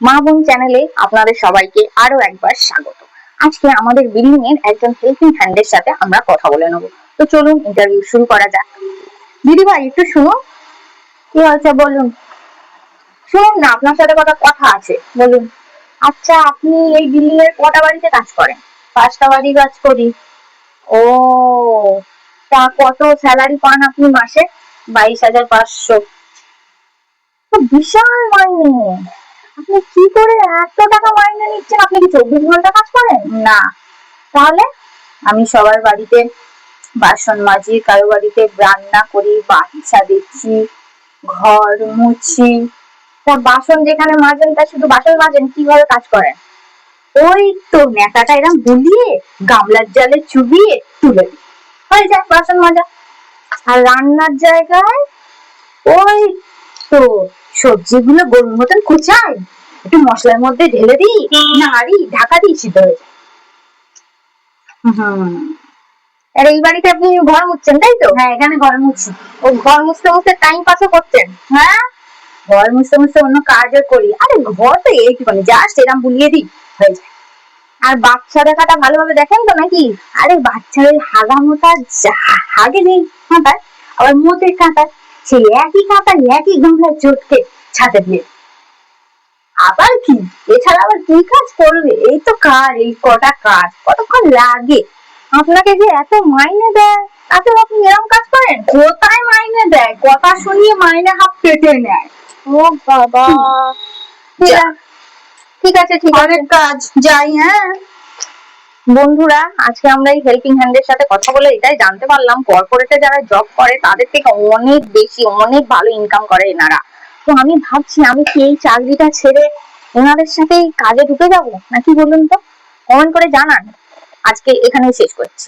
মা বোন চ্যানেলে আপনাদের সবাইকে আরো একবার স্বাগত। আজকে আমাদের বিল্ডিং এর একজন হেল্পিং হ্যান্ডের সাথে আমরা কথা বলে নেবো। তো চলুন ইন্টারভিউ শুরু করা যাক। দিদি ভাই একটু শুনুন। কি হয়েছে বলুন? শুনুন না, আপনার সাথে কথা আছে, বলুন। আচ্ছা, আপনি এই বিল্ডিং এর কটা বাড়িতে কাজ করেন? 5টা বাড়ি কাজ করি। ও, তা কত স্যালারি পান আপনি মাসে? 22,500। বিশাল মাইনে। আপনি কি করে এত টাকা মাইনে নিচ্ছেন? আপনি কি 24 ঘন্টা কাজ করেন? না। তাহলে? আমি সবার বাড়িতে বাসন মাজি, কারো বাড়িতে রান্না করি, বাচ্চা দেখছি, ঘর মুছি। তা বাসন যেখানে মাজেন তা শুধু বাসন মাজেন, কিভাবে কাজ করেন? ওই তো নেতাটা এরকম বুলিয়ে গামলার জলে চুবিয়ে তুলে দিই, হয়ে যায় বাসন মাজা। আর রান্নার জায়গায় ওই তো সবজিগুলো গরুর মতন কুচাই, একটু মশলার মধ্যে ঢেলে দিই, নাড়ি, ঢাকা দিই, সিদ্ধ হয়ে যায়। আর এই বাড়িতে আপনি ঘর মুছছেন, তাই তো? হ্যাঁ, এখানে ঘর মুছছি। ও, ঘর মুছতে মুছতে টাইম পাসও করছেন? হ্যাঁ, ঘর মুছতে মুছতে অন্য কাজও করি। আরে ঘর তো এইটুখানি, জাস্ট এরকম বুলিয়ে দিই, হয়ে যায়। আর বাচ্চা দেখাটা ভালোভাবে দেখেন তো নাকি? আরে বাচ্চাদের হাগা মোটা হাগে নেই কাঁটায়, আবার মোটে কাঁটায়, সেই একই কাঁটা একই গামলায় চটকে ছাদে দিয়ে। আবার কি, এছাড়া আবার কি কাজ করবে? এই তো কাজ, এই কটা কাজ, কতক্ষণ লাগে? আপনাকে যে এত মাইনে দেয়, তাতে আপনি এরকম কাজ করেন? কোথায় মাইনে দেয়? কথা শুনিয়ে মাইনে হাফ কেটে নেয়। ও বাবা, ঠিক আছে, অনেক কাজ, যাই। হ্যাঁ বন্ধুরা, আজকে আমরা এই হেল্পিং হ্যান্ডের সাথে কথা বলে এটাই জানতে পারলাম, কর্পোরেটে যারা জব করে তাদের থেকে অনেক বেশি, অনেক ভালো ইনকাম করে এনারা। তো আমি ভাবছি, আমি কি এই চাকরিটা ছেড়ে এনাদের সাথে কাজে ঢুকে যাবো নাকি, বলুন তো? কমেন্ট করে জানান। আজকে এখানেই শেষ করছি।